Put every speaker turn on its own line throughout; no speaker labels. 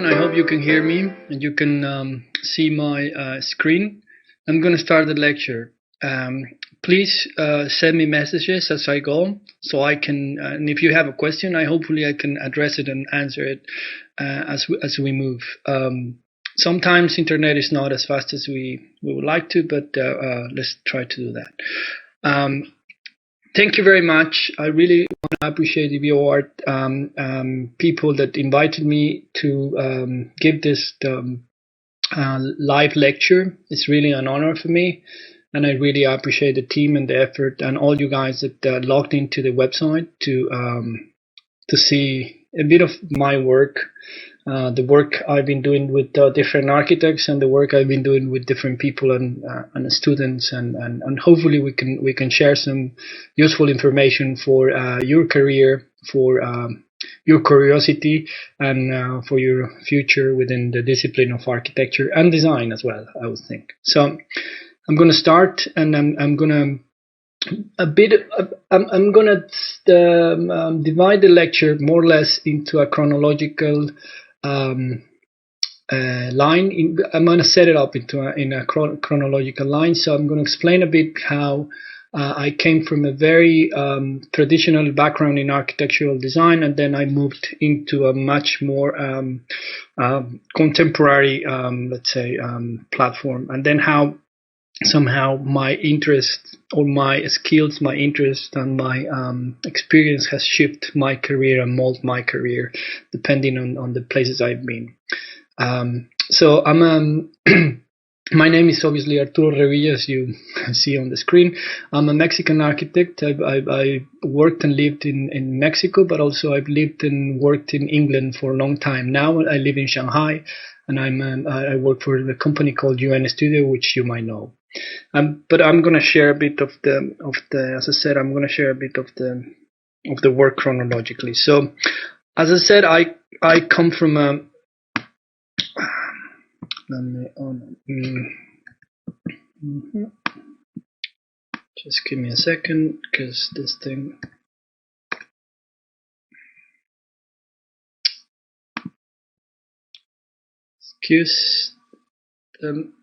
everyone. I hope you can hear me and you can see my screen. I'm going to start the lecture. Please send me messages as I go, so I can. And if you have a question, hopefully I can address it and answer it as we move. Sometimes internet is not as fast as we would like to, but let's try to do that. Thank you very much. I really want to appreciate your people that invited me to give this live lecture. It's really an honor for me, and I really appreciate the team and the effort and all you guys that logged into the website to see a bit of my work. The work I've been doing with different architects and the work I've been doing with different people and students, and hopefully we can share some useful information for your career, for your curiosity, and for your future within the discipline of architecture and design as well, I would think. So I'm going to start, and I'm going to divide the lecture more or less into a chronological line. I'm going to set it up in a chronological line. So I'm going to explain a bit how I came from a very traditional background in architectural design, and then I moved into a much more contemporary, let's say, platform, and then how somehow my interest or my skills, my interest and my experience has shaped my career and molded my career depending on the places I've been. So I'm my name is obviously Arturo Revilla, as you see on the screen. I'm a Mexican architect. I worked and lived in Mexico, but also I've lived and worked in England for a long time. Now I live in Shanghai, and I work for a company called UN Studio, which you might know. But I'm going to share a bit of the as I said, I'm going to share a bit of the work chronologically. So, as I said, I come from a just give me a second, because this thing. Excuse them.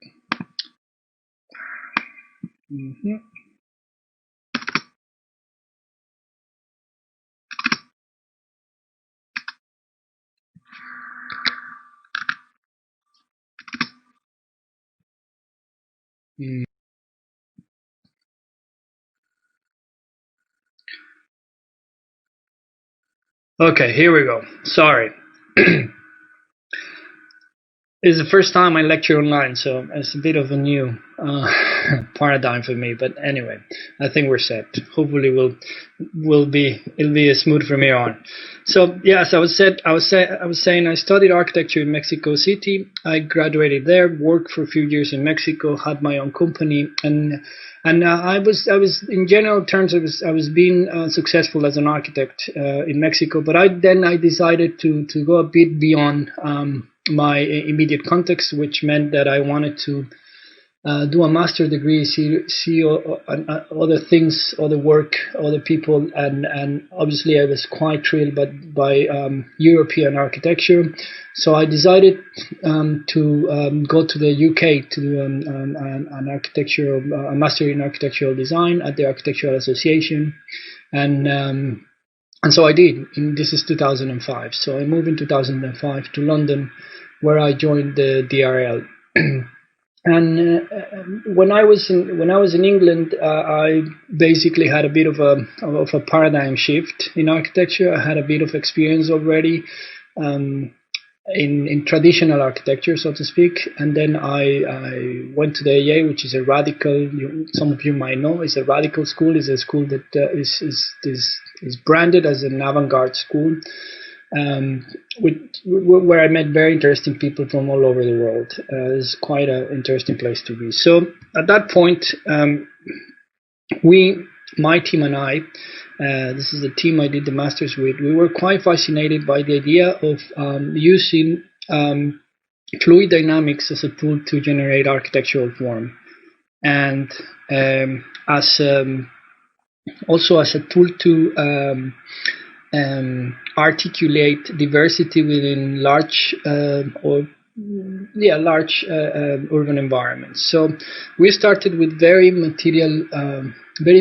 Okay, here we go. Sorry. It's the first time I lecture online, so it's a bit of a new paradigm for me. But anyway, I think we're set. Hopefully, it'll be smooth from here on. So yes, I was saying I studied architecture in Mexico City. I graduated there, worked for a few years in Mexico, had my own company, and I was in general terms I was being successful as an architect in Mexico. But I decided to go a bit beyond my immediate context, which meant that I wanted to do a master's degree, see other things, other work, other people, and obviously I was quite thrilled by European architecture. So I decided to go to the UK to do a master in architectural design at the Architectural Association, and so I did. This is 2005. So I moved in 2005 to London, where I joined the DRL. And when I was in England, I basically had a bit of a paradigm shift in architecture. I had a bit of experience already in traditional architecture, so to speak. And then I went to the AA, which is a radical. Some of you might know, is a radical school. Is a school that is branded as an avant-garde school. Where I met very interesting people from all over the world. It's quite an interesting place to be. So at that point, my team and I, this is the team I did the masters with, we were quite fascinated by the idea of using fluid dynamics as a tool to generate architectural form, and also as a tool to articulate diversity within large urban environments. So we started with very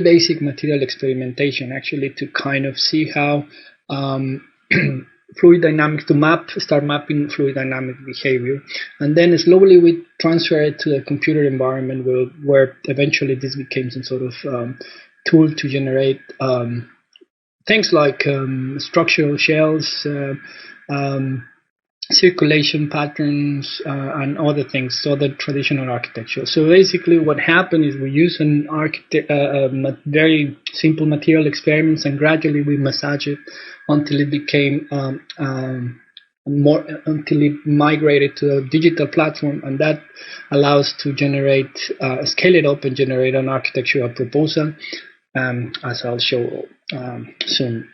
basic material experimentation, actually, to kind of see how fluid dynamics, start mapping fluid dynamic behavior, and then slowly we transfer it to a computer environment where eventually this became some sort of tool to generate things like structural shells, circulation patterns, and other things, so the traditional architecture. So basically what happened is we use very simple material experiments, and gradually we massage it until it became until it migrated to a digital platform, and that allows to generate, scale it up and generate an architectural proposal, as I'll show soon.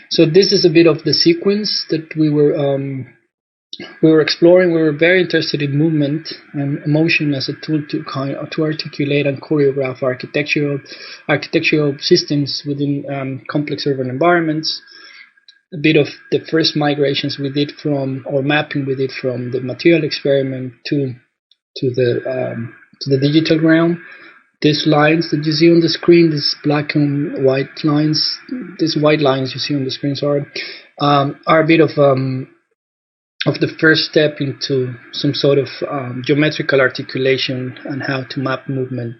So this is a bit of the sequence that we were exploring. We were very interested in movement and motion as a tool to articulate and choreograph architectural systems within complex urban environments. A bit of the first migrations we did from the material experiment to the digital realm. These lines that you see on the screen, these black and white lines, these white lines you see on the screen, are a bit of the first step into some sort of geometrical articulation and how to map movement.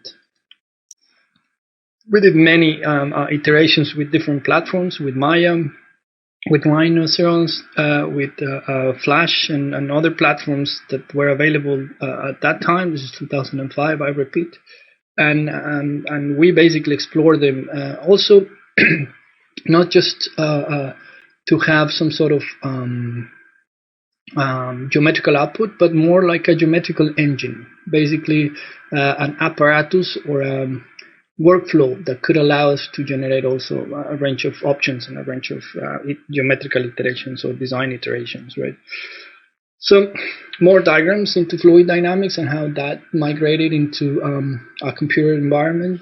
We did many iterations with different platforms, with Maya, with Rhinoceros, with Flash, and other platforms that were available at that time. This is 2005, I repeat. And we basically explore them also not just to have some sort of geometrical output, but more like a geometrical engine, basically an apparatus or a workflow that could allow us to generate also a range of options and a range of geometrical iterations or design iterations, right? So more diagrams into fluid dynamics and how that migrated into a computer environment.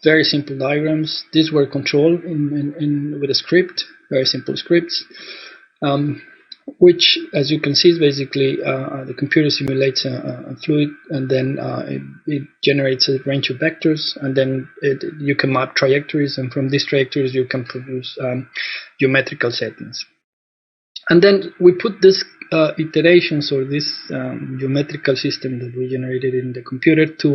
Very simple diagrams. These were controlled with a script, very simple scripts, which, as you can see, is basically the computer simulates a fluid, and then it generates a range of vectors, and then you can map trajectories, and from these trajectories you can produce geometrical settings. And then we put this iterations or this geometrical system that we generated in the computer to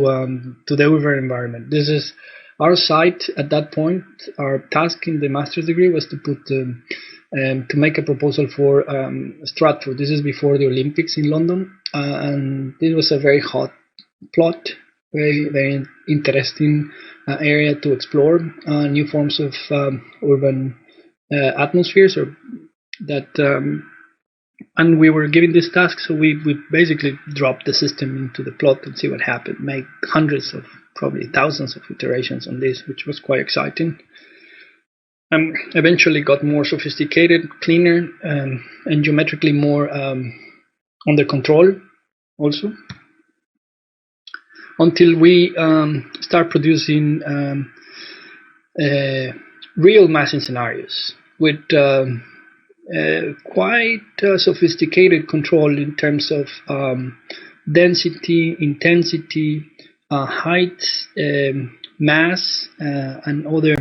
the urban environment. This is our site at that point. Our task in the master's degree was to put to make a proposal for Stratford. This is before the Olympics in London, and this was a very hot plot, very interesting area to explore new forms of urban atmospheres, or that. And we were given this task, so we basically dropped the system into the plot and see what happened. Made hundreds of, probably thousands of iterations on this, which was quite exciting. Eventually got more sophisticated, cleaner, and geometrically more under control also. Until we start producing real massing scenarios with quite sophisticated control in terms of density, intensity, height, mass, and other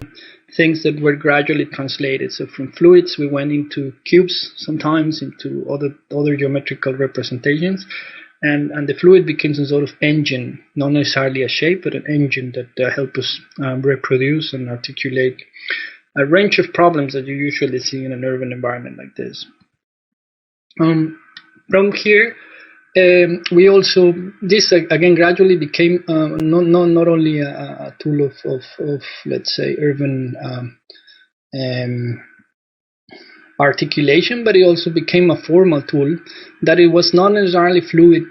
things that were gradually translated. So from fluids we went into cubes, sometimes into other geometrical representations, and the fluid became some sort of engine, not necessarily a shape, but an engine that helped us reproduce and articulate a range of problems that you usually see in an urban environment like this. From here, we also, this again gradually became not only a tool of let's say urban articulation, but it also became a formal tool that it was not necessarily fluid,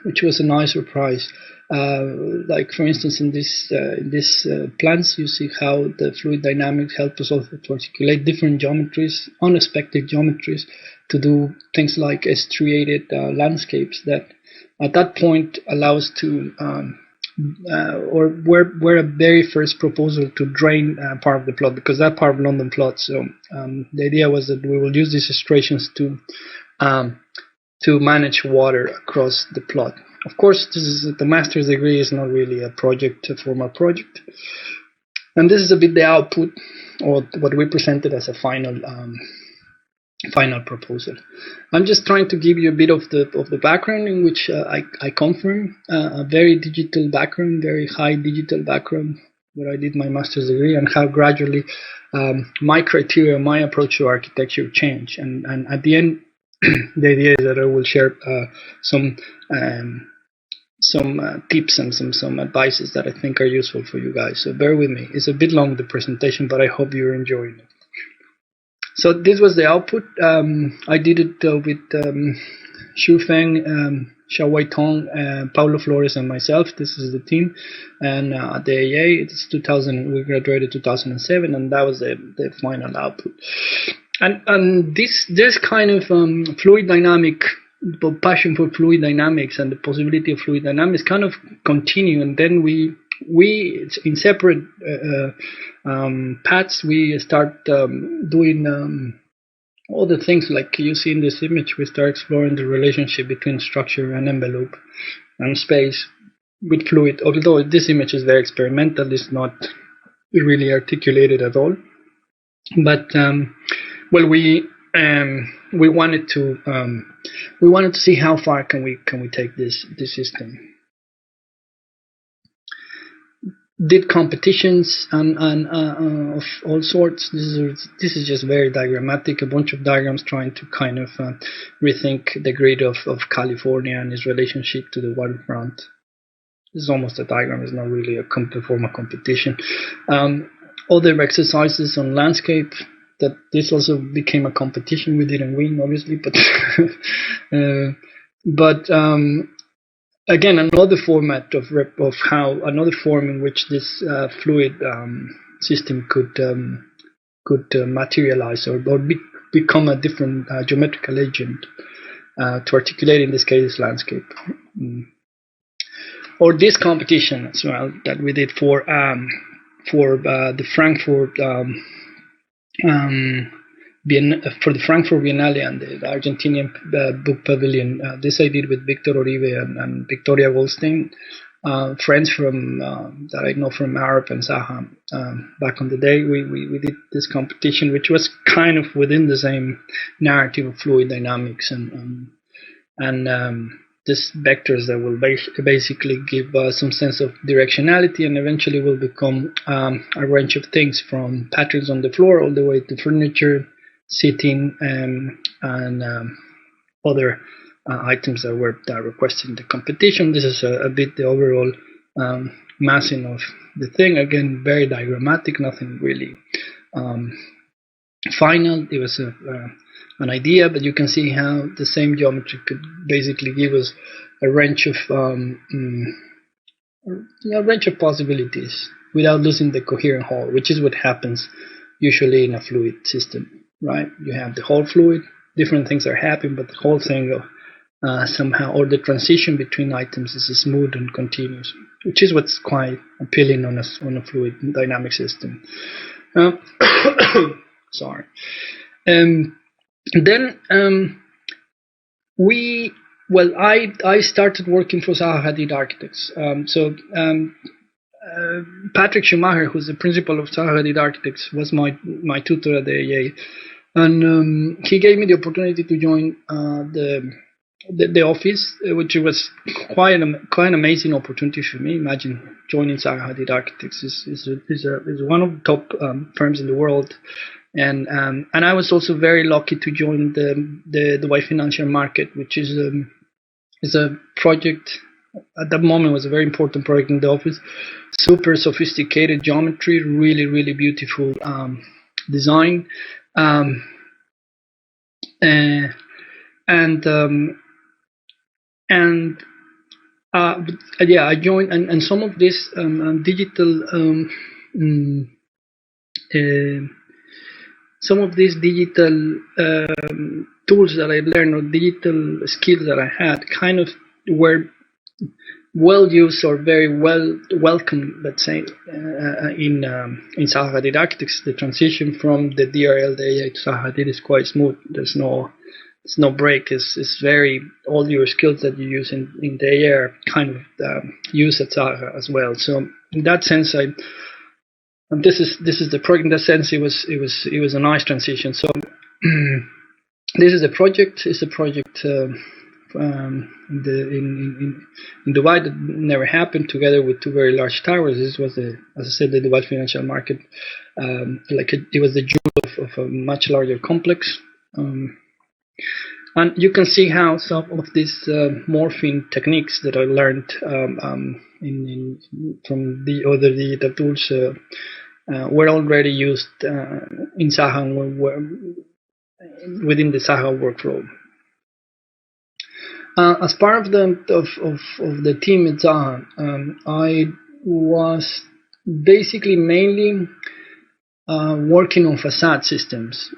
which was a nice surprise. Like for instance, in this plans, you see how the fluid dynamics help us also to articulate different geometries, unexpected geometries, to do things like striated landscapes that at that point allow us to or were a very first proposal to drain part of the plot, because that part of London plot. So the idea was that we will use these illustrations to manage water across the plot. Of course, this is the master's degree is not really a project, a formal project, and this is a bit the output, or what we presented as a final proposal. I'm just trying to give you a bit of the background in which I come from, a very digital background, very high digital background, where I did my master's degree, and how gradually my criteria, my approach to architecture changed. And at the end, the idea is that I will share some tips and some advices that I think are useful for you guys. So bear with me. It's a bit long, the presentation, but I hope you're enjoying it. So this was the output. I did it with Xu Feng, Xiaowei Tong, Paulo Flores, and myself. This is the team. And at the AA, it's 2000. We graduated 2007, and that was the final output. And this kind of fluid dynamic, passion for fluid dynamics and the possibility of fluid dynamics kind of continue. And then we in separate paths, we start doing all the things like you see in this image. We start exploring the relationship between structure and envelope and space with fluid. Although this image is very experimental, it's not really articulated at all. But well, we wanted to see how far can we take this system. Did competitions and of all sorts. This is just very diagrammatic, a bunch of diagrams trying to kind of rethink the grid of California and its relationship to the waterfront. This is almost a diagram, it's not really a formal competition. Other exercises on landscape, that this also became a competition. We didn't win, obviously, but again, another format of another form in which this fluid system could materialize or become a different geometrical agent to articulate, in this case, landscape. Or this competition as well that we did for the Frankfurt for the Frankfurt Biennale and the Argentinian Book Pavilion. This I did with Victor Oribe and Victoria Goldstein, friends from that I know from Arab and Zaha. Back on the day, we did this competition, which was kind of within the same narrative of fluid dynamics and these vectors that will basically give some sense of directionality, and eventually will become a range of things from patterns on the floor all the way to furniture, seating, and other items that were requested in the competition. This is a bit the overall massing of the thing. Again, very diagrammatic, nothing really final. It was an idea, but you can see how the same geometry could basically give us a range of possibilities without losing the coherent whole, which is what happens usually in a fluid system, right? You have the whole fluid, different things are happening, but the whole thing somehow, or the transition between items is smooth and continuous, which is what's quite appealing on a fluid dynamic system. Sorry. Then I started working for Zaha Hadid Architects. Patrick Schumacher, who's the principal of Zaha Hadid Architects, was my tutor at the AA, and he gave me the opportunity to join the office, which was quite an amazing opportunity for me. Imagine joining Zaha Hadid Architects is one of the top firms in the world. And I was also very lucky to join the Dubai Financial Market, which is a project at that moment, was a very important project in the office. Super sophisticated geometry, really, really beautiful design, I joined, and some of this digital some of these digital tools that I learned, or digital skills that I had, kind of were well used or very well welcome, let's say, in Zaha Hadid architects. The transition from the DRL, the AA to Zaha Hadid is quite smooth. There's no break. It's very, all your skills that you use in the AA are kind of used at Zaha as well. So in that sense, and this is the project. In that sense, it was a nice transition. So this is the project. It's a project in Dubai that never happened, together with two very large towers. This was as I said, the Dubai financial market. It was the jewel of a much larger complex. And you can see how some of these morphing techniques that I learned from the other digital tools were already used in Zaha within the Zaha workflow. As part of the team at Zaha, I was basically mainly working on facade systems.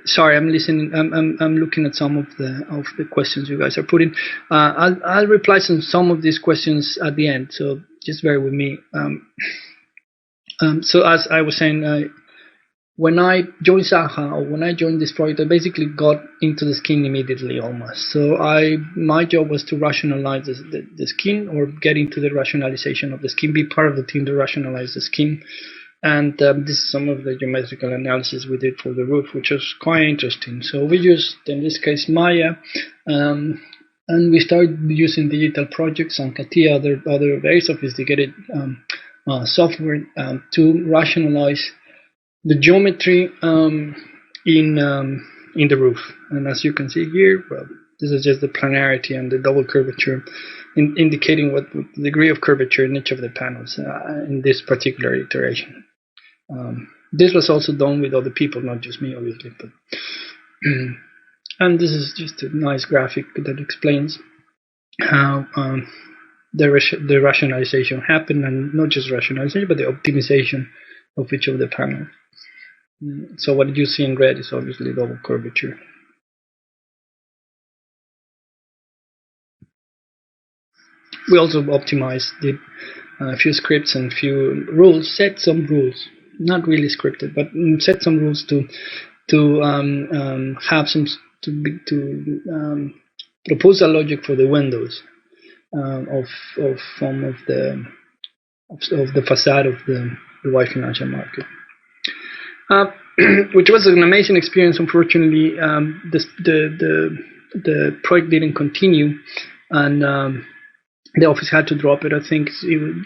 Sorry, I'm listening. I'm looking at some of the questions you guys are putting. I'll reply to some of these questions at the end, so just bear with me. So as I was saying, when I joined Zaha, or when I joined this project, I basically got into the scheme immediately, almost. So my job was to rationalize the scheme, or get into the rationalization of the scheme, be part of the team to rationalize the scheme. And this is some of the geometrical analysis we did for the roof, which was quite interesting. So we used, in this case, Maya, and we started using digital projects and CATIA, other very sophisticated software to rationalize the geometry in the roof. And as you can see here, well, this is just the planarity and the double curvature, indicating what the degree of curvature in each of the panels in this particular iteration. This was also done with other people, not just me, obviously. But and this is just a nice graphic that explains how the rationalization happened, and not just rationalization, but the optimization of each of the panels. So what you see in red is obviously double curvature. We also optimized, did a few scripts and few rules, set some rules, not really scripted, but set some rules to have some propose a logic for the windows of some of the facade of the Dubai financial market. Which was an amazing experience. Unfortunately, the project didn't continue, and the office had to drop it. I think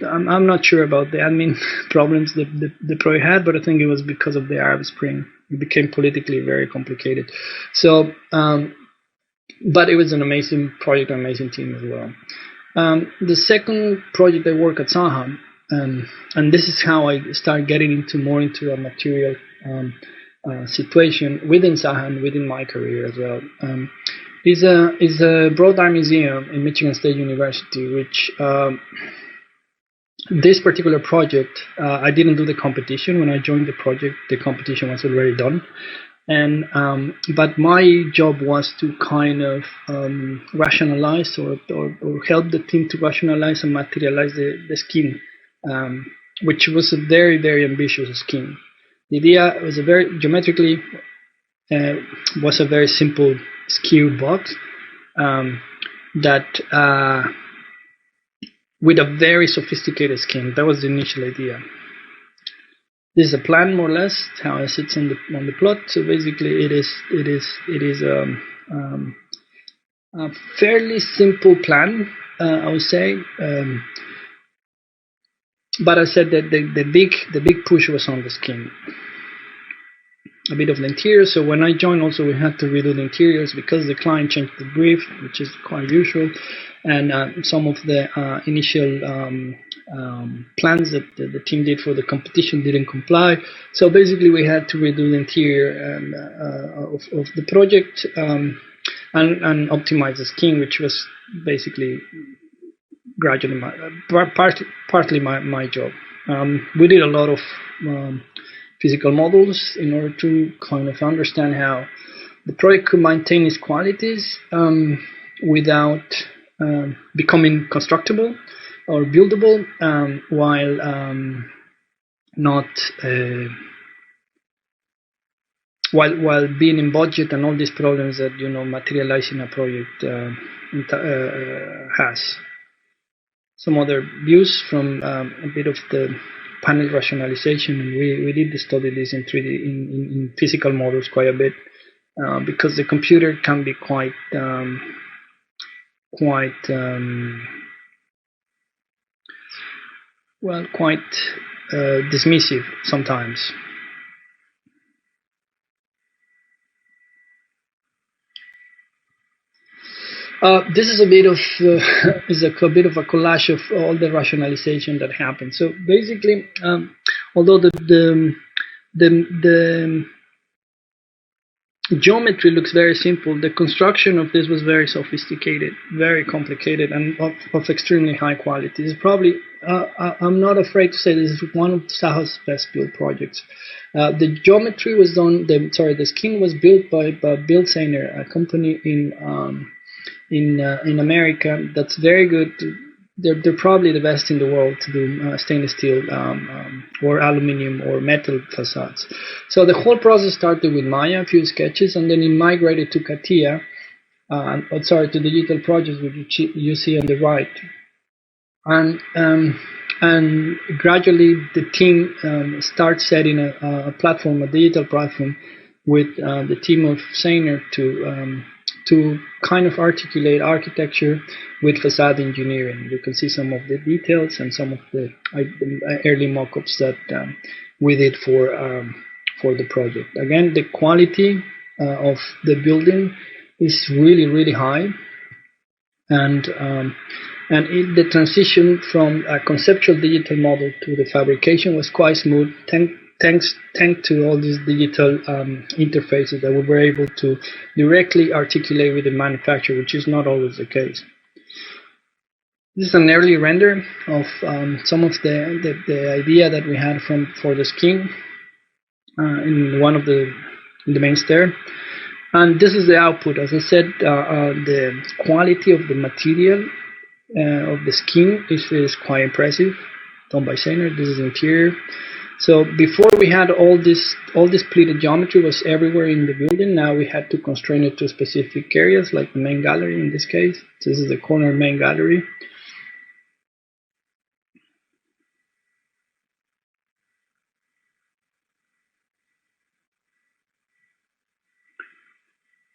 I'm not sure about the admin problems the project had, but I think it was because of the Arab Spring. It became politically very complicated. So, but it was an amazing project, an amazing team as well. The second project I work at Zaha, and this is how I started getting more into a material situation within Zaha and within my career as well. Is a broad art museum in Michigan State University, which this particular project, I didn't do the competition. When I joined the project, the competition was already done. And but my job was to kind of rationalize or help the team to rationalize and materialize the scheme, which was a very, very ambitious scheme. The idea was geometrically was a very simple skew box that with a very sophisticated scheme. That was the initial idea. This is a plan, more or less, how it sits on the plot. So basically, it is a fairly simple plan, I would say. But I said that the big push was on the scheme. A bit of the interior. So when I joined, also we had to redo the interiors because the client changed the brief, which is quite usual, and some of the initial plans that the team did for the competition didn't comply. So basically, we had to redo the interior of the project and optimize the scheme, which was basically gradually partly my job. We did a lot of physical models in order to kind of understand how the project could maintain its qualities without becoming constructible or buildable, while not while being in budget and all these problems that materializing a project has. Some other views from a bit of the panel rationalization, and we did study this in 3D in physical models quite a bit, because the computer can be quite dismissive sometimes. This is a bit of a bit of a collage of all the rationalization that happened. So basically, although the geometry looks very simple, the construction of this was very sophisticated, very complicated, and of extremely high quality. It's probably, I'm not afraid to say, this is one of Saha's best built projects. The geometry was done. The skin was built by Bill Sainer, a company in America that's very good. They're probably the best in the world to do stainless steel or aluminum or metal facades. So the whole process started with Maya, a few sketches, and then it migrated to CATIA, to digital projects, which you see on the right. And gradually the team starts setting a platform, a digital platform, with the team of Sainer to kind of articulate architecture with facade engineering. You can see some of the details and some of the early mock-ups that we did for the project. Again, the quality of the building is really, really high, and the transition from a conceptual digital model to the fabrication was quite smooth, thanks to all these digital interfaces that we were able to directly articulate with the manufacturer, which is not always the case. This is an early render of some of the idea that we had for the skin in one of the main stair. And this is the output. As I said, the quality of the material of the skin is quite impressive, done by Sainer. This is the interior. So before we had all this pleated geometry was everywhere in the building. Now we had to constrain it to specific areas, like the main gallery in this case. So this is the corner main gallery.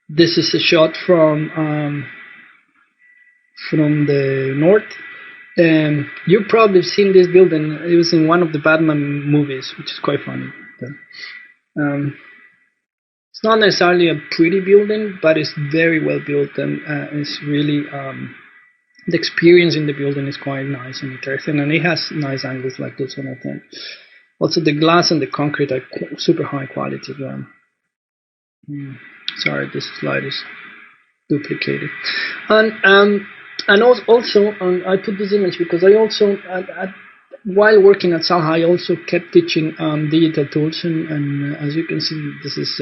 This is a shot from the north. You've probably seen this building. It was in one of the Batman movies, which is quite funny. It's not necessarily a pretty building, but it's very well built, and it's really the experience in the building is quite nice and interesting, and it has nice angles like this one, I think. Also, the glass and the concrete are super high quality as well. Sorry, this slide is duplicated. And also, I put this image because I also, while working at Salha, I also kept teaching digital tools, and as you can see, this is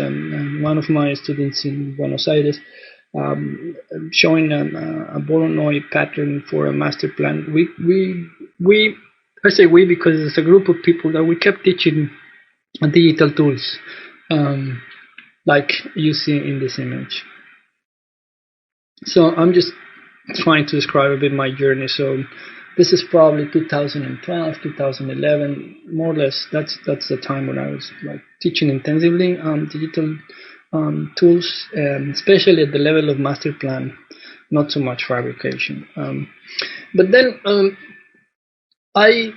one of my students in Buenos Aires showing a Voronoi pattern for a master plan. I say we because it's a group of people that we kept teaching digital tools, like you see in this image. So I'm just trying to describe a bit my journey. So this is probably 2012, 2011, more or less. That's the time when I was like teaching intensively digital tools, especially at the level of master plan, not so much fabrication. But then I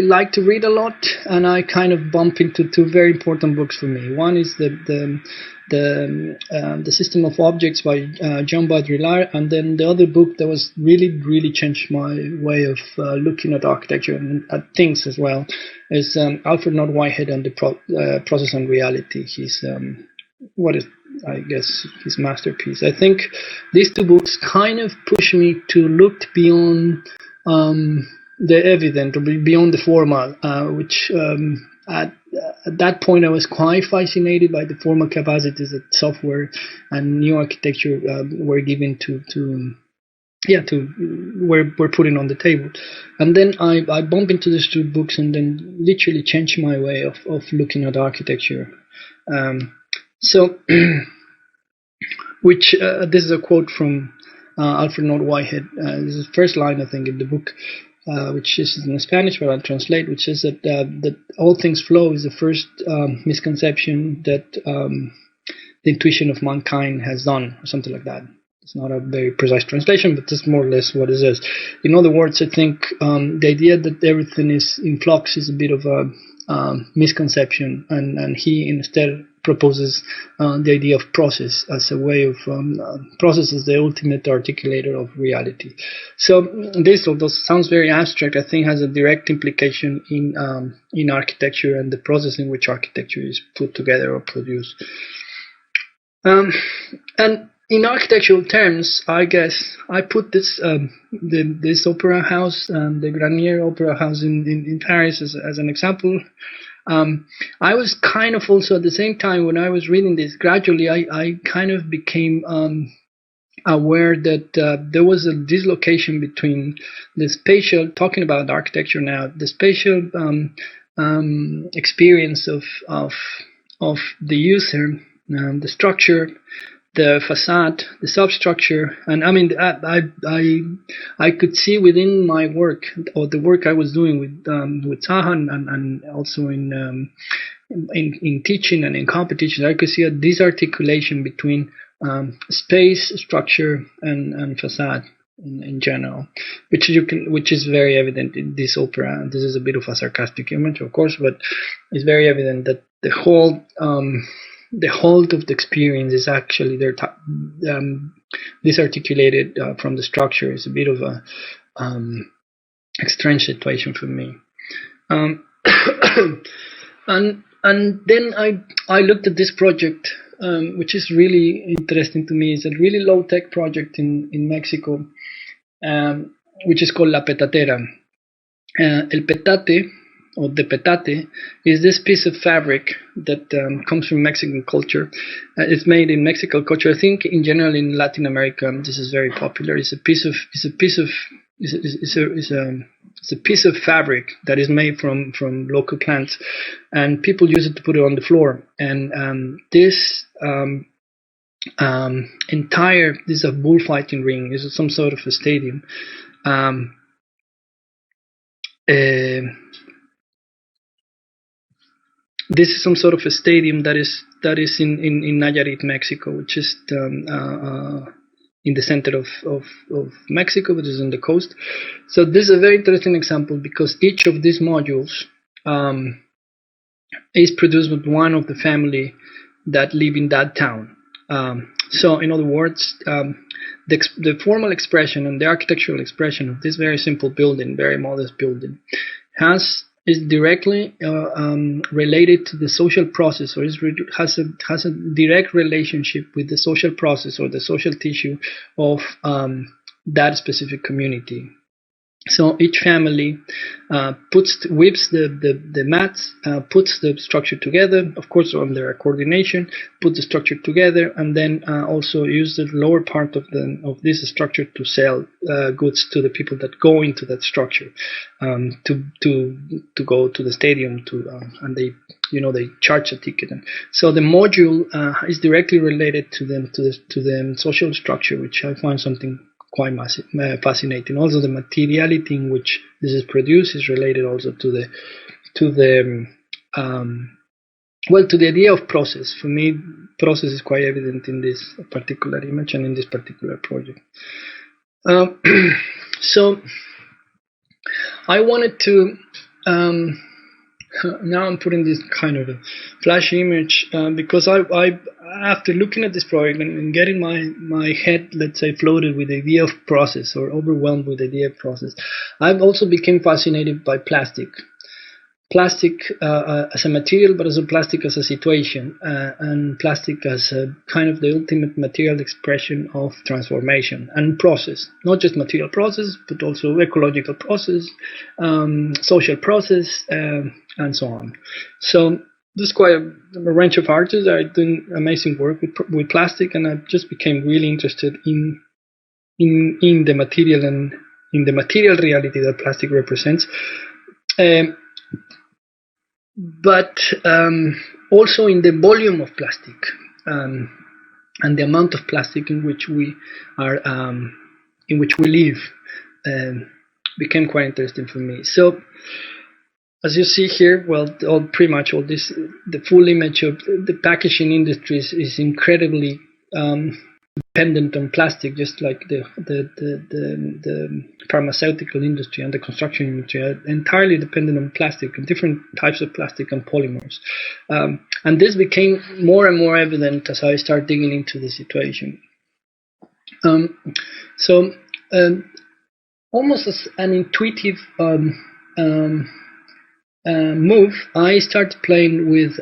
like to read a lot, and I kind of bump into two very important books for me. One is the System of Objects by Jean Baudrillard, and then the other book that was really changed my way of looking at architecture and at things as well is Alfred North Whitehead and the Process and Reality. His I guess his masterpiece. I think these two books kind of push me to look beyond evident or beyond the formal, which at that point I was quite fascinated by the formal capacities that software and new architecture were given to were putting on the table. And then I bumped into these two books and then literally changed my way of looking at architecture. So which this is a quote from Alfred North Whitehead. This is the first line, I think, in the book, which is in Spanish, but I'll translate, which says that all things flow is the first misconception that the intuition of mankind has done, or something like that. It's not a very precise translation, but that's more or less what it says. In other words, I think the idea that everything is in flux is a bit of a misconception, and he instead proposes the idea of process as a way of process as the ultimate articulator of reality. So this, although sounds very abstract, I think has a direct implication in architecture and the process in which architecture is put together or produced. And in architectural terms, I guess I put this this opera house, the Granier Opera House in Paris, as an example. I was kind of also at the same time when I was reading this, gradually I kind of became aware that there was a dislocation between the spatial, talking about architecture now, the spatial experience of the user, the structure, the facade, the substructure, and I mean, I could see within my work, or the work I was doing with Zaha and also in teaching and in competitions, I could see a disarticulation between space, structure, and facade in general, which is very evident in this opera. This is a bit of a sarcastic image, of course, but it's very evident that the whole of the experience is actually disarticulated from the structure. Is a bit of a strange situation for me. And then I looked at this project, which is really interesting to me. It's a really low tech project in Mexico, which is called La Petatera. El petate, or the petate, is this piece of fabric that comes from Mexican culture. It's made in Mexican culture. I think in general in Latin America this is very popular. It's a piece of fabric that is made from local plants, and people use it to put it on the floor. And this is a bullfighting ring. This is some sort of a stadium. This is some sort of a stadium that is in Nayarit, Mexico, which is in the center of Mexico, which is on the coast. So this is a very interesting example because each of these modules is produced with one of the family that live in that town. So in other words, the formal expression and the architectural expression of this very simple building, very modest building, is directly related to the social process, or has a direct relationship with the social process or the social tissue of that specific community. So each family whips the mats, puts the structure together, of course under coordination, put the structure together, and then also use the lower part of this structure to sell goods to the people that go into that structure, to go to the stadium, and they charge a ticket. And so the module is directly related to the social structure, which I find something quite fascinating. Also, the materiality in which this is produced is related also to the idea of process. For me, process is quite evident in this particular image and in this particular project. So I wanted to. Now I'm putting this kind of a flashy image because I after looking at this project and getting my head, let's say, floated with the idea of process, or overwhelmed with the idea of process, I've also become fascinated by plastic plastic as a material, but also plastic as a situation, and plastic as a kind of the ultimate material expression of transformation and process, not just material process, but also ecological process, social process, and so on. So there's quite a range of artists that are doing amazing work with plastic, and I just became really interested in the material and in the material reality that plastic represents. But also in the volume of plastic and the amount of plastic in which we are, in which we live, became quite interesting for me. So, as you see here, well, pretty much all this, the full image of the packaging industry is incredibly dependent on plastic, just like the pharmaceutical industry and the construction industry are entirely dependent on plastic and different types of plastic and polymers. And this became more and more evident as I started digging into the situation. Almost as an intuitive move, I started playing with.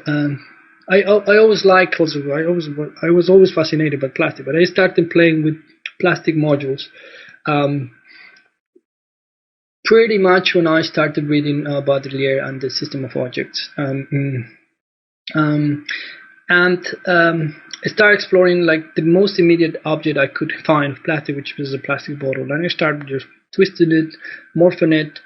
I always liked also. I was always fascinated by plastic, but I started playing with plastic modules. Pretty much when I started reading Baudrillard and the System of Objects, and I started exploring like the most immediate object I could find of plastic, which was a plastic bottle, and I started just twisting it, morphing it,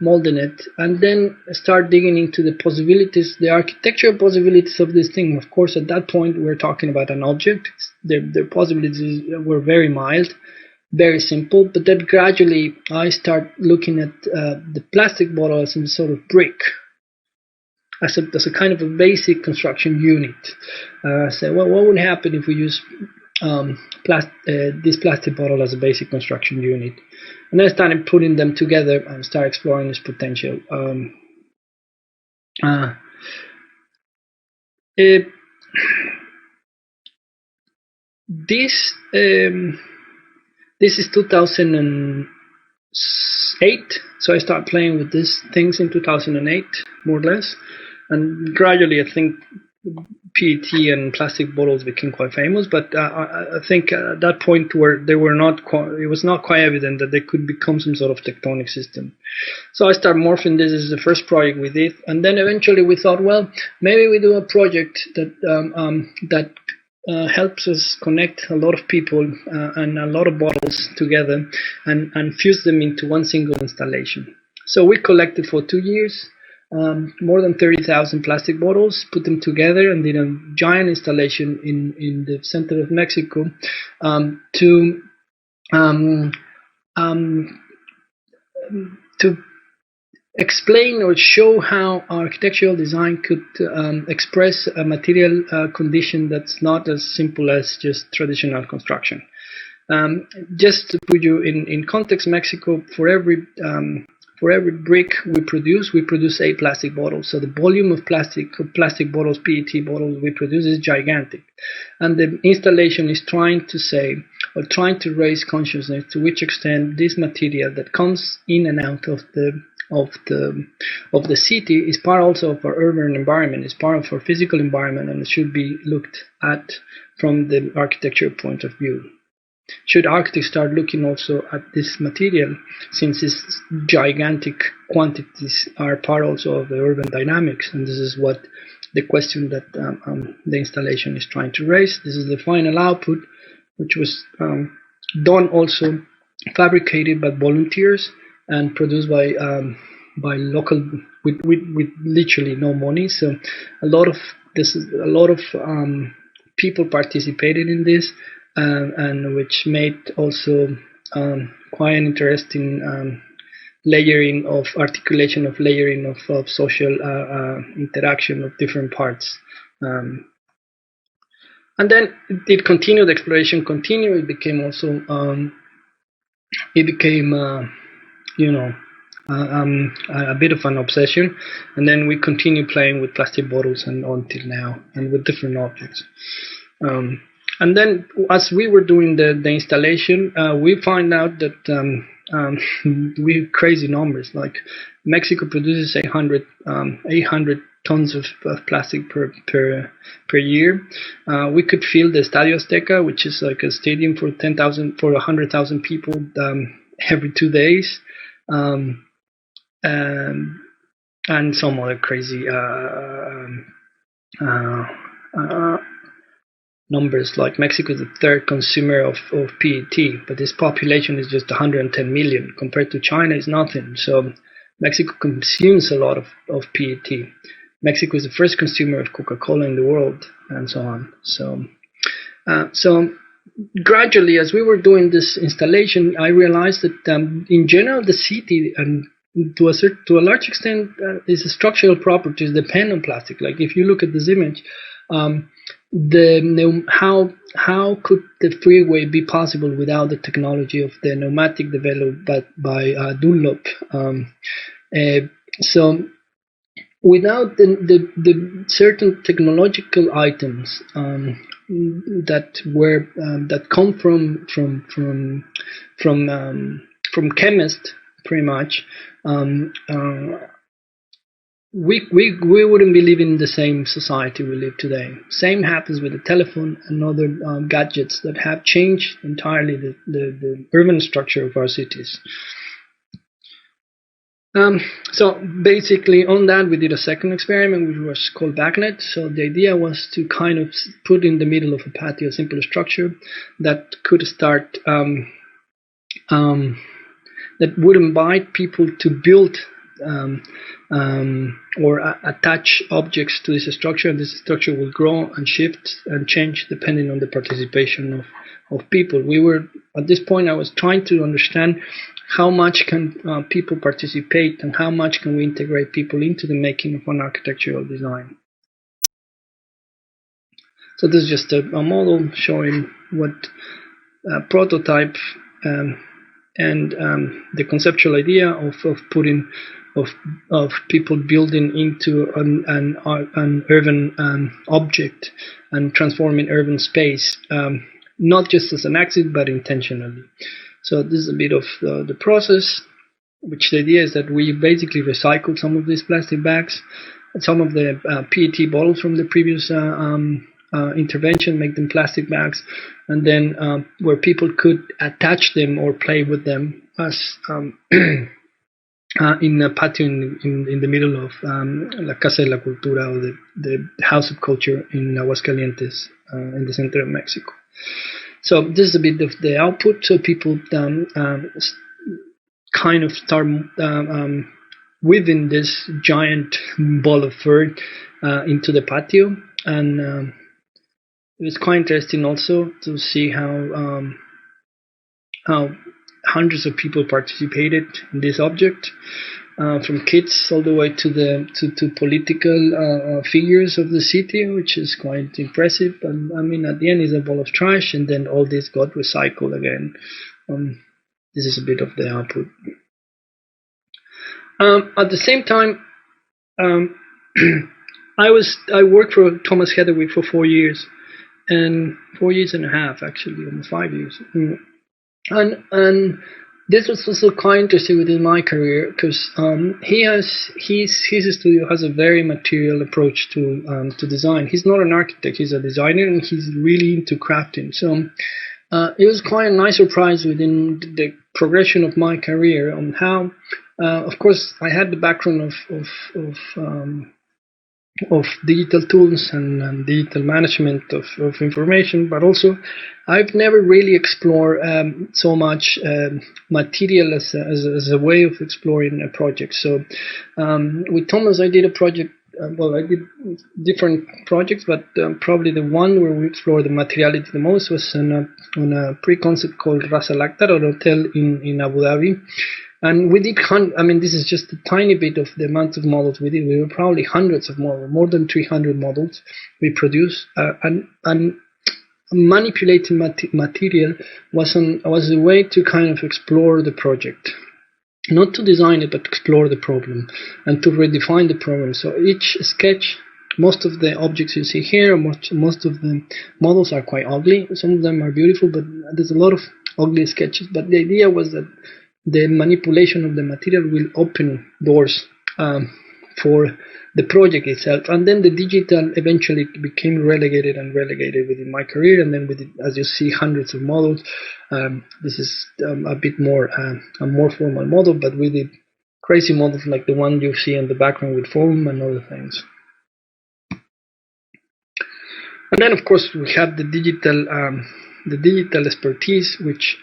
molding it, and then start digging into the possibilities, the architectural possibilities of this thing. Of course, at that point, we're talking about an object. The possibilities were very mild, very simple, but then gradually I start looking at the plastic bottle as some sort of brick, as a kind of a basic construction unit. So, well, what would happen if we use this plastic bottle as a basic construction unit? And I started putting them together and start exploring this potential. This is 2008, so I started playing with these things in 2008, more or less, and gradually I think PET and plastic bottles became quite famous, but I think at that point where they were not, it was not quite evident that they could become some sort of tectonic system. So I started morphing this as the first project we did, and then eventually we thought, well, maybe we do a project that helps us connect a lot of people and a lot of bottles together and fuse them into one single installation. So we collected for 2 years. More than 30,000 plastic bottles, put them together, and did a giant installation in the center of Mexico to explain or show how architectural design could express a material condition that's not as simple as just traditional construction. Just to put you in context, Mexico, for every brick we produce 8 plastic bottles. So the volume of plastic bottles, PET bottles we produce is gigantic. And the installation is trying to say, or trying to raise consciousness to which extent this material that comes in and out of the city is part also of our urban environment, is part of our physical environment, and it should be looked at from the architecture point of view. Should architects start looking also at this material, since its gigantic quantities are part also of the urban dynamics, and this is what the question that the installation is trying to raise. This is the final output, which was done also, fabricated by volunteers and produced by local with literally no money. So a lot of people participated in this. And which made also quite an interesting articulation of social interaction of different parts. And then it continued, the exploration continued. It became also, a bit of an obsession. And then we continued playing with plastic bottles and until now, and with different objects. And then, as we were doing the installation, we found out that we crazy numbers. Like Mexico produces 800 tons of plastic per year. We could fill the Estadio Azteca, which is like a stadium for 100,000 people every 2 days, and some other crazy numbers. Like Mexico is the third consumer of PET, but its population is just 110 million. Compared to China, is nothing. So Mexico consumes a lot of PET. Mexico is the first consumer of Coca-Cola in the world, and so on. So gradually, as we were doing this installation, I realized that in general, the city, and to a large extent, its structural properties depend on plastic. Like if you look at this image, how could the freeway be possible without the technology of the pneumatic developed by Dunlop? So without the certain technological items that come from chemists, pretty much, we wouldn't be living in the same society we live today. Same happens with the telephone and other gadgets that have changed entirely the urban structure of our cities. So basically on that we did a second experiment, which was called backnet. So the idea was to kind of put in the middle of a patio a simple structure that could start that would invite people to build or attach objects to this structure, and this structure will grow and shift and change depending on the participation of people. We were, at this point, I was trying to understand how much can people participate and how much can we integrate people into the making of an architectural design. So this is just a model showing what prototype and the conceptual idea of putting of people building into an urban object and transforming urban space, not just as an accident but intentionally. So this is a bit of the process, which the idea is that we basically recycle some of these plastic bags, some of the PET bottles from the previous intervention, make them plastic bags, and then where people could attach them or play with them as in a patio in the middle of La Casa de la Cultura, or the House of Culture in Aguascalientes, in the center of Mexico. So this is a bit of the output. So people kind of start weaving this giant ball of fur into the patio, and it was quite interesting also to see how hundreds of people participated in this object, from kids all the way to political figures of the city, which is quite impressive. And I mean, at the end is a ball of trash, and then all this got recycled again. This is a bit of the output. At the same time, I worked for Thomas Heatherwick for 4 years, and 4 years and a half, actually, almost 5 years. And this was also quite interesting within my career, because his studio has a very material approach to design. He's not an architect; he's a designer, and he's really into crafting. So it was quite a nice surprise within the progression of my career on how, of course, I had the background of digital tools and digital management of information, but also I've never really explored so much material as a way of exploring a project. So with Thomas, I did a project. I did different projects, but probably the one where we explored the materiality the most was on a pre-concept called Ras Al Akhtar, an hotel in Abu Dhabi. And we did, this is just a tiny bit of the amount of models we did. We were probably hundreds of models, more than 300 models we produced. And manipulating material was a way to kind of explore the project. Not to design it, but explore the problem and to redefine the problem. So each sketch, most of the objects you see here, most of the models are quite ugly. Some of them are beautiful, but there's a lot of ugly sketches. But the idea was that the manipulation of the material will open doors for the project itself, and then the digital eventually became relegated within my career, and then with it, as you see, hundreds of models. This is a bit more a more formal model, but with the crazy models like the one you see in the background with foam and other things. And then, of course, we have the digital expertise, which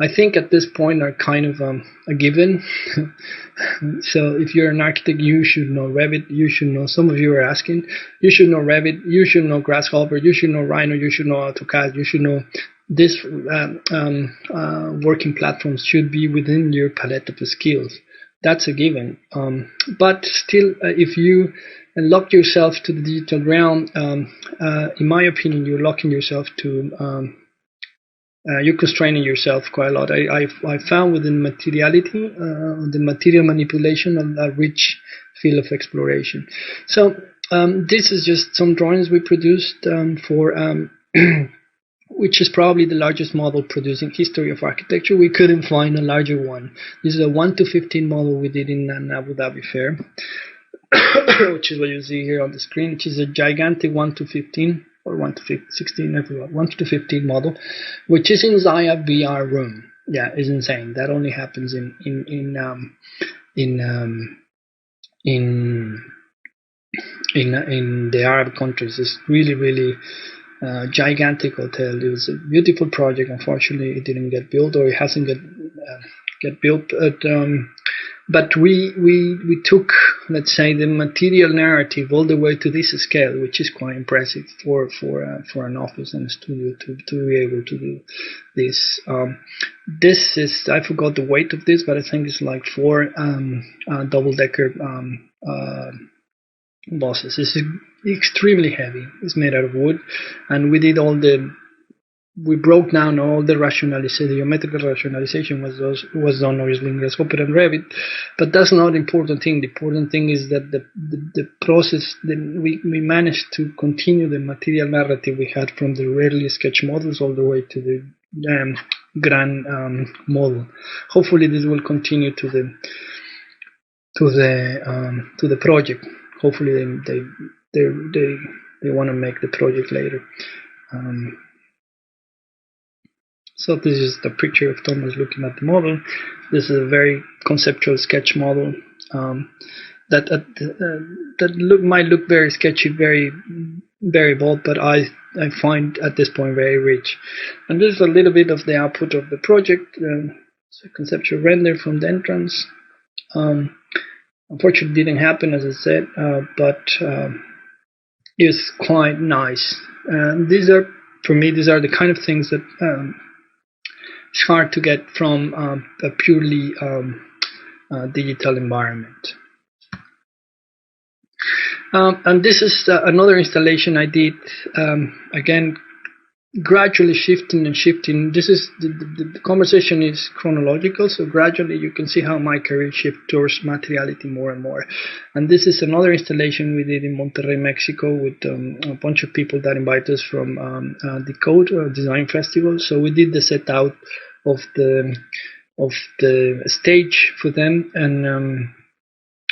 I think at this point are kind of a given. So if you're an architect, you should know Revit. You should know, some of you are asking, you should know Revit, you should know Grasshopper, you should know Rhino, you should know AutoCAD, you should know this working platforms should be within your palette of skills. That's a given. But still, if you lock yourself to the digital realm, in my opinion, you're locking yourself to you're constraining yourself quite a lot. I found within materiality, the material manipulation, a rich field of exploration. So this is just some drawings we produced for, which is probably the largest model produced in history of architecture. We couldn't find a larger one. This is a 1:15 model we did in an Abu Dhabi fair, which is what you see here on the screen, which is a gigantic 1:15. Or 1:16, everyone, 1:15 model, which is inside a VR room. Yeah, it's insane. That only happens in the Arab countries. It's really gigantic hotel. It was a beautiful project. Unfortunately, it didn't get built, or it hasn't get built. But we took, let's say, the material narrative all the way to this scale, which is quite impressive for an office and a studio to be able to do this. This is, I forgot the weight of this, but I think it's like 4 double-decker buses. It's extremely heavy. It's made out of wood, and we broke down all the rationalization, the geometrical rationalization was done obviously in Grasshopper and Revit, but that's not the important thing. The important thing is that the process, we managed to continue the material narrative we had from the early sketch models all the way to the grand model. Hopefully this will continue to the project. Hopefully they want to make the project later. So this is the picture of Thomas looking at the model. This is a very conceptual sketch model that might look very sketchy, very bold, but I find at this point very rich. And this is a little bit of the output of the project. It's a conceptual render from the entrance. Unfortunately, it didn't happen, as I said, but it's quite nice. And for me, these are the kind of things that it's hard to get from a purely digital environment. And this is another installation I did, again, gradually shifting. This is the conversation is chronological, so gradually you can see how my career shifted towards materiality more and more. And this is another installation we did in Monterrey, Mexico, with a bunch of people that invited us from the Code Design Festival. So we did the set out of the stage for them,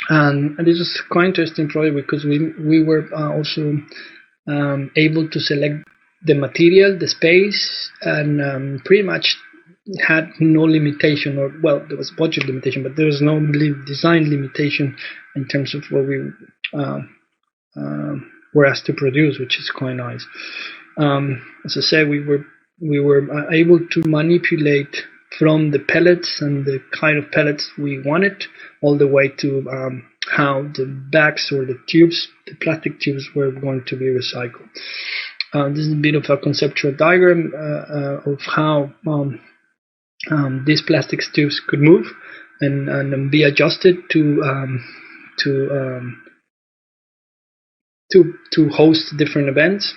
and this is quite interesting project because we were also able to select the material, the space, and pretty much had no limitation, or well, there was budget limitation, but there was no design limitation in terms of what we were asked to produce, which is quite nice. As I said, we were able to manipulate from the pellets and the kind of pellets we wanted, all the way to how the bags or the tubes, the plastic tubes, were going to be recycled. This is a bit of a conceptual diagram of how these plastic tubes could move and be adjusted to host different events.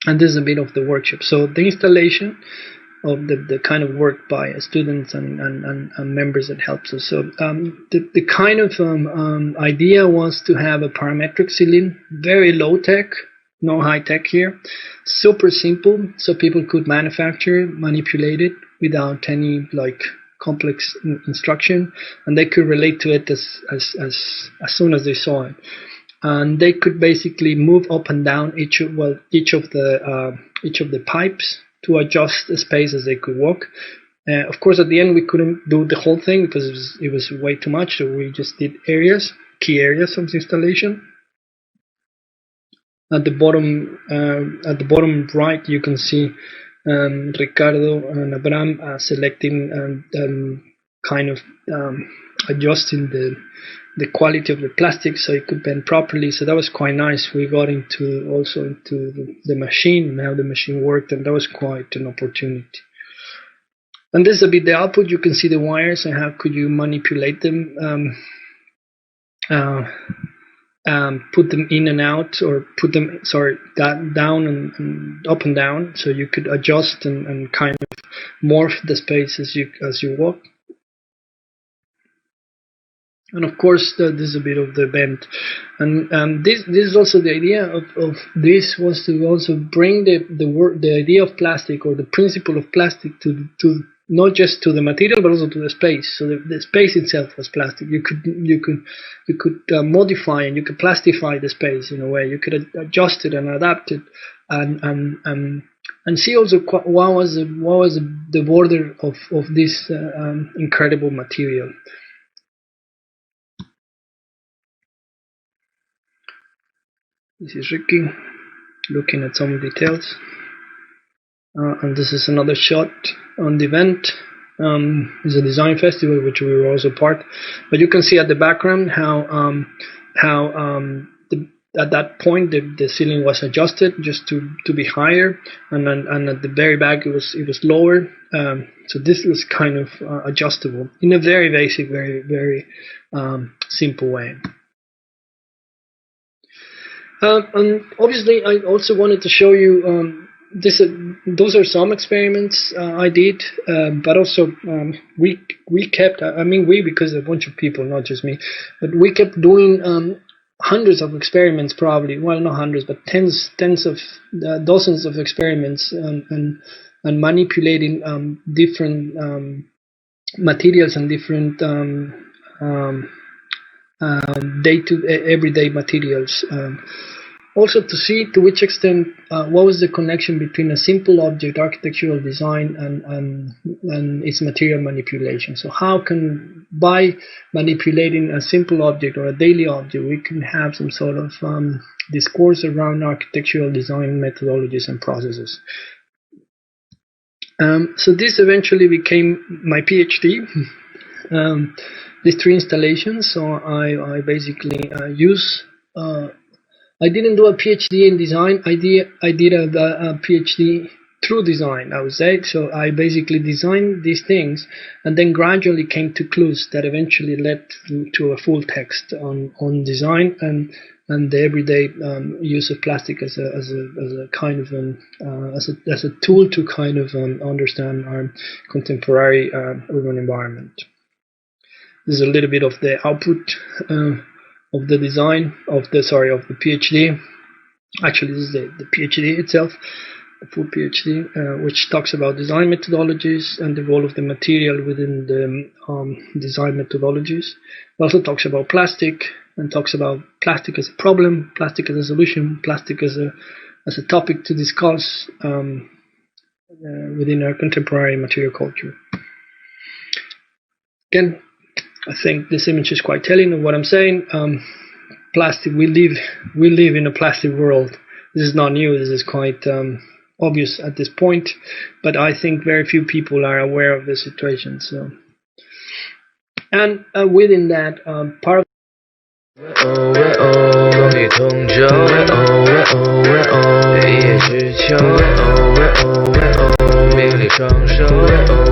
And this is a bit of the workshop. So the installation of the kind of work by students and members that helps us. So the kind of idea was to have a parametric ceiling, very low tech, no high tech here, super simple, so people could manufacture, manipulate it without any instruction, and they could relate to it as soon as they saw it. And they could basically move up and down each of the pipes to adjust the space as they could walk. Of course, at the end we couldn't do the whole thing because it was way too much, so we just did key areas of the installation. At the bottom right, you can see Ricardo and Abraham selecting and kind of adjusting the quality of the plastic so it could bend properly. So that was quite nice. We got into the machine and how the machine worked, and that was quite an opportunity. And this is a bit the output. You can see the wires and how could you manipulate them, put them in and out, or put them down and up and down, so you could adjust and kind of morph the space as you walk. And of course, this is a bit of the bend. And this is also the idea of this was to also bring the idea of plastic, or the principle of plastic, to not just to the material but also to the space. So the space itself was plastic. You could modify and you could plastify the space in a way. You could adjust it and adapt it, and see also what was the border of this incredible material. This is Ricky looking at some details, and this is another shot on the event. It's a design festival which we were also part, but you can see at the background how at that point the ceiling was adjusted just to be higher, and at the very back it was lower. So this was kind of adjustable in a very basic, very simple way. And obviously, I also wanted to show you those are some experiments I did, but also we kept. I mean, because a bunch of people, not just me, but we kept doing hundreds of experiments, probably. Well, not hundreds, but tens of dozens of experiments, and manipulating different materials and different everyday materials. Also to see to which extent what was the connection between a simple object, architectural design, and its material manipulation. So how can, by manipulating a simple object or a daily object, we can have some sort of discourse around architectural design methodologies and processes. So this eventually became my PhD. These three installations. So I basically I didn't do a PhD in design. I did a PhD through design, I would say. So I basically designed these things, and then gradually came to clues that eventually led to a full text on design and the everyday use of plastic as a kind of as a tool to kind of understand our contemporary urban environment. This is a little bit of the output of the design of the PhD. Actually, this is the PhD itself, the full PhD, which talks about design methodologies and the role of the material within the design methodologies. It also talks about plastic, and talks about plastic as a problem, plastic as a solution, plastic as a topic to discuss within our contemporary material culture. Again, I think this image is quite telling of what I'm saying. Plastic. We live in a plastic world. This is not new. This is quite obvious at this point, but I think very few people are aware of the situation. So, and within that, part of命里双手。